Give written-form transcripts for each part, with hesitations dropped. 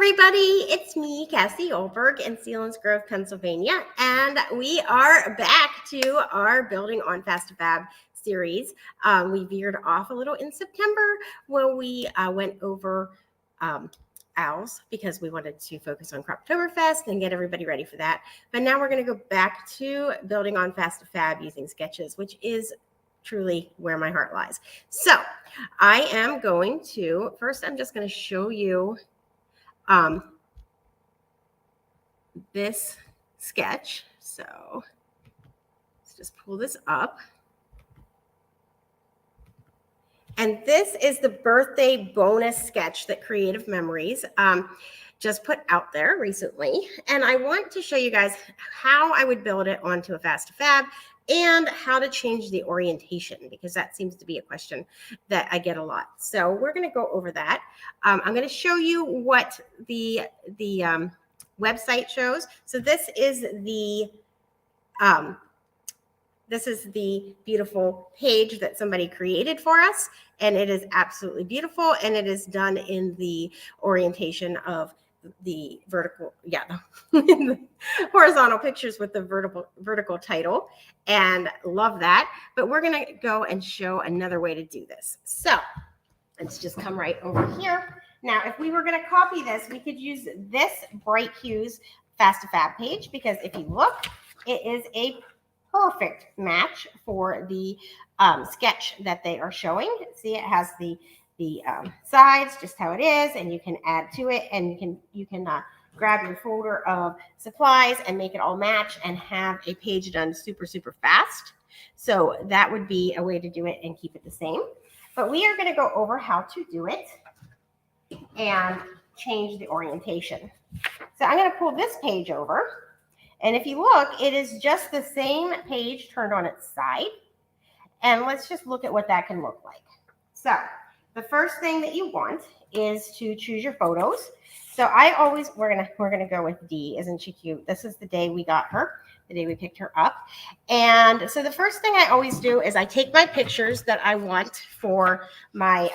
everybody, it's me, Cassie Olberg in Selinsgrove, Pennsylvania, and we are back to our Building on Fast2Fab series. We veered off a little in September when we went over owls because we wanted to focus on Croptoberfest and get everybody ready for that. But now we're going to go back to Building on Fast2Fab using sketches, which is truly where my heart lies. So I am going to, first I'm just going to show you this sketch. So let's just pull this up. And this is the birthday bonus sketch that Creative Memories just put out there recently. And I want to show you guys how I would build it onto a Fast2Fab and how to change the orientation, because that seems to be a question that I get a lot. So we're going to go over that. I'm going to show you what the website shows. So this is the beautiful page that somebody created for us, and it is absolutely beautiful, and it is done in the orientation of the vertical, the horizontal pictures with the vertical title, and love that. But we're going to go and show another way to do this. So let's just come right over here. Now, if we were going to copy this, we could use this Bright Hues Fast2Fab page, because if you look, it is a perfect match for the sketch that they are showing. See, it has the sides, just how it is, and you can add to it, and you can grab your folder of supplies and make it all match and have a page done super fast. So that would be a way to do it and keep it the same. But we are going to go over how to do it and change the orientation. So I'm going to pull this page over, and if you look, it is just the same page turned on its side. And let's just look at what that can look like. So the first thing that you want is to choose your photos. So we're gonna go with D. Isn't she cute? This is the day we got her, the day we picked her up. And so the first thing I always do is I take my pictures that I want for my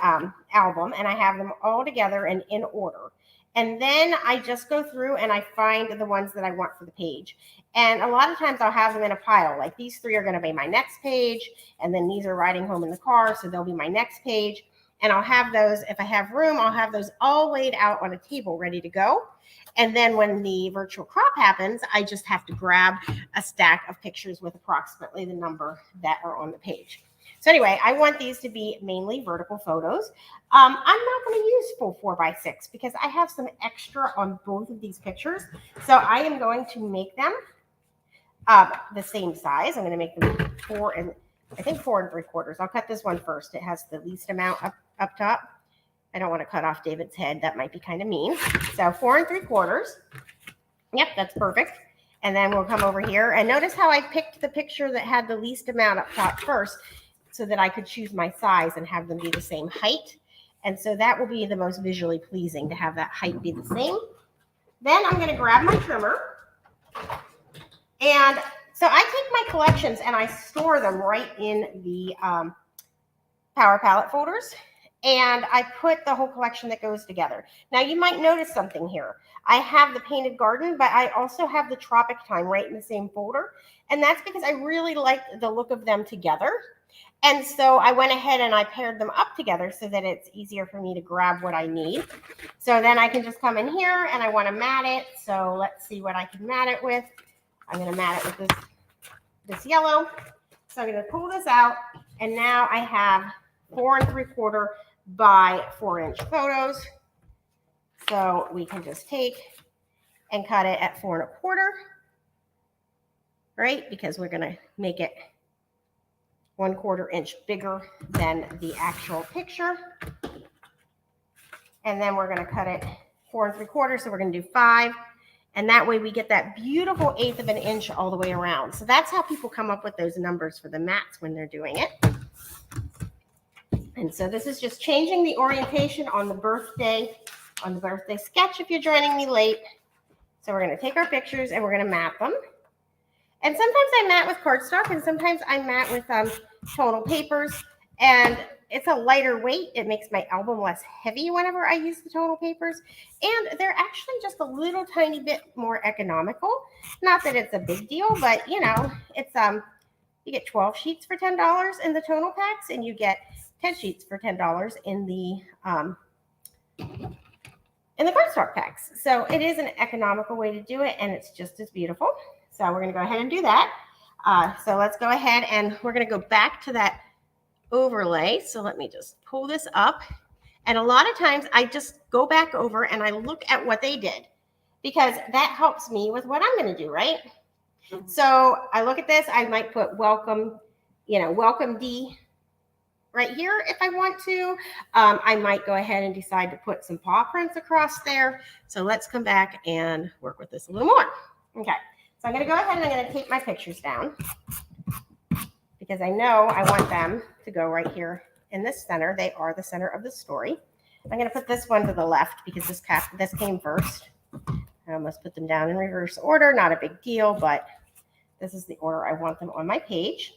album, and I have them all together and in order. And then I just go through and I find the ones that I want for the page. And a lot of times I'll have them in a pile. Like these three are going to be my next page. And then these are riding home in the car, so they'll be my next page. And I'll have those, if I have room, I'll have those all laid out on a table ready to go. And then when the virtual crop happens, I just have to grab a stack of pictures with approximately the number that are on the page. So anyway, I want these to be mainly vertical photos. I'm not going to use full 4x6 because I have some extra on both of these pictures. So I am going to make them the same size. I'm going to make them 4 3/4. I'll cut this one first. It has the least amount up top. I don't want to cut off David's head. That might be kind of mean. So 4 3/4. Yep, that's perfect. And then we'll come over here and notice how I picked the picture that had the least amount up top first, so that I could choose my size and have them be the same height. And so that will be the most visually pleasing, to have that height be the same. Then I'm going to grab my trimmer. And so I take my collections and I store them right in the Power Palette folders. And I put the whole collection that goes together. Now you might notice something here. I have the Painted Garden, but I also have the Tropic Time right in the same folder. And that's because I really like the look of them together. And so I went ahead and I paired them up together so that it's easier for me to grab what I need. So then I can just come in here and I want to mat it. So let's see what I can mat it with. I'm going to mat it with this yellow. So I'm going to pull this out. And now I have 4 3/4 by 4-inch photos. So we can just take and cut it at 4 1/4. Right? Because we're going to make it 1/4 inch bigger than the actual picture. And then we're going to cut it 4 3/4. So we're going to do 5. And that way we get that beautiful 1/8 of an inch all the way around. So that's how people come up with those numbers for the mats when they're doing it. And so this is just changing the orientation on the birthday sketch if you're joining me late. So we're going to take our pictures and we're going to mat them. And sometimes I mat with cardstock, and sometimes I mat with tonal papers. And it's a lighter weight. It makes my album less heavy whenever I use the tonal papers. And they're actually just a little tiny bit more economical. Not that it's a big deal, but you know, it's you get 12 sheets for $10 in the tonal packs, and you get 10 sheets for $10 in the cardstock packs. So it is an economical way to do it, and it's just as beautiful. So we're going to go ahead and do that. So let's go ahead and we're going to go back to that overlay. So let me just pull this up. And a lot of times I just go back over and I look at what they did, because that helps me with what I'm going to do, right? So I look at this, I might put welcome, you know, welcome D right here if I want to. I might go ahead and decide to put some paw prints across there. So let's come back and work with this a little more. Okay, so I'm going to go ahead and I'm going to tape my pictures down, because I know I want them to go right here in this center. They are the center of the story. I'm going to put this one to the left because this came first. I almost put them down in reverse order. Not a big deal, but this is the order I want them on my page.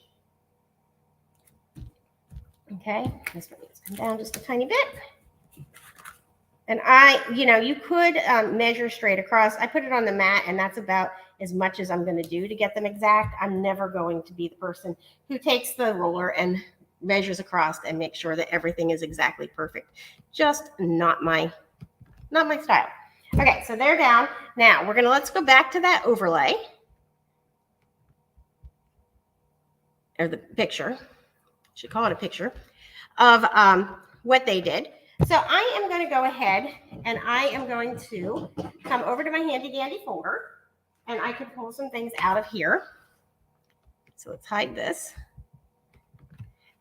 Okay, this one needs to come down just a tiny bit. And you could measure straight across. I put it on the mat, and that's about as much as I'm going to do to get them exact. I'm never going to be the person who takes the ruler and measures across and makes sure that everything is exactly perfect. Just not my style. Okay, so they're down. Now let's go back to that overlay, or the picture. Should call it a picture of what they did. So I am going to go ahead and I am going to come over to my handy dandy folder, and I can pull some things out of here. So let's hide this.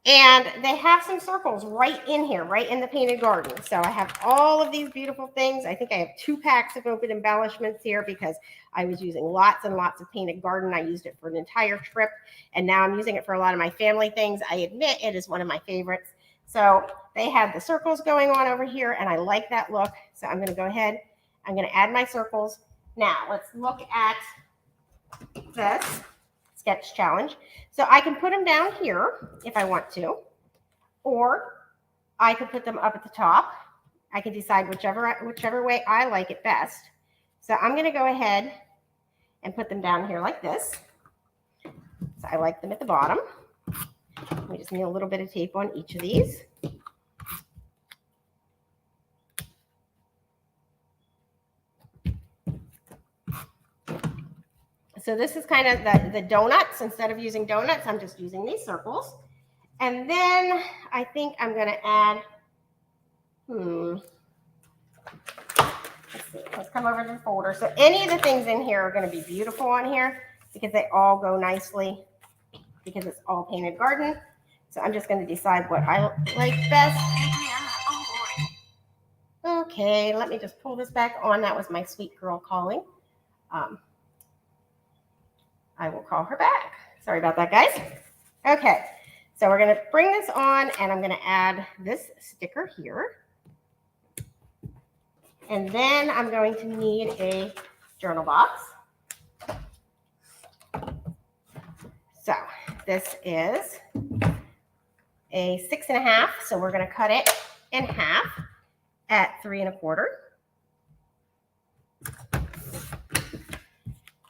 And they have some circles right in here, right in the painted garden. So I have all of these beautiful things. I think I have 2 packs of open embellishments here because I was using lots and lots of painted garden. I used it for an entire trip, and now I'm using it for a lot of my family things. I admit it is one of my favorites. So they have the circles going on over here, and I like that look. So I'm going to go ahead. I'm going to add my circles. Now let's look at this sketch challenge. So I can put them down here if I want to, or I could put them up at the top. I can decide whichever way I like it best. So I'm going to go ahead and put them down here like this. So I like them at the bottom. We just need a little bit of tape on each of these. So this is kind of the donuts. Instead of using donuts, I'm just using these circles. And then I think I'm going to add, let's see, let's come over to the folder. So any of the things in here are going to be beautiful on here because they all go nicely because it's all painted garden. So I'm just going to decide what I like best. Okay, let me just pull this back on. That was my sweet girl calling. I will call her back. Sorry about that, guys. Okay, so we're going to bring this on, and I'm going to add this sticker here. And then I'm going to need a journal box. So this is a 6.5, so we're going to cut it in half at 3 1/4.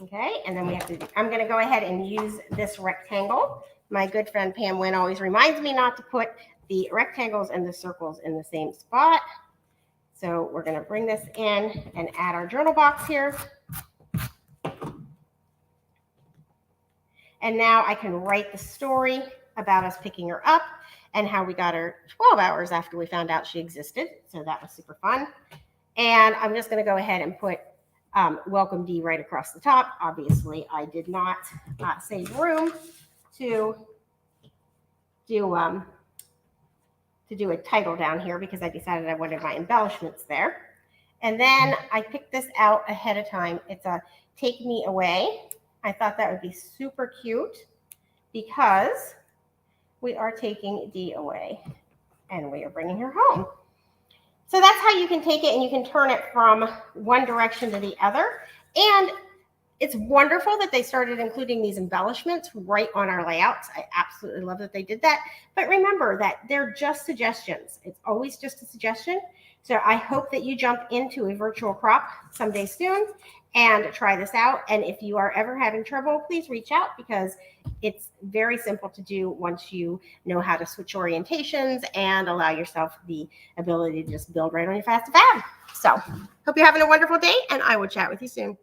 Okay, and then I'm going to go ahead and use this rectangle. My good friend Pam Wynn always reminds me not to put the rectangles and the circles in the same spot. So we're going to bring this in and add our journal box here. And now I can write the story about us picking her up and how we got her 12 hours after we found out she existed. So that was super fun. And I'm just going to go ahead and put welcome D right across the top. Obviously, I did not save room to do a title down here because I decided I wanted my embellishments there. And then I picked this out ahead of time. It's a Take Me Away. I thought that would be super cute because we are taking D away and we are bringing her home. So that's how you can take it and you can turn it from one direction to the other. And It's wonderful that they started including these embellishments right on our layouts. I absolutely love that they did that. But remember that they're just suggestions. It's always just a suggestion. So I hope that you jump into a virtual crop someday soon and try this out. And if you are ever having trouble, please reach out, because it's very simple to do once you know how to switch orientations and allow yourself the ability to just build right on your Fast2Fab. So hope you're having a wonderful day, and I will chat with you soon.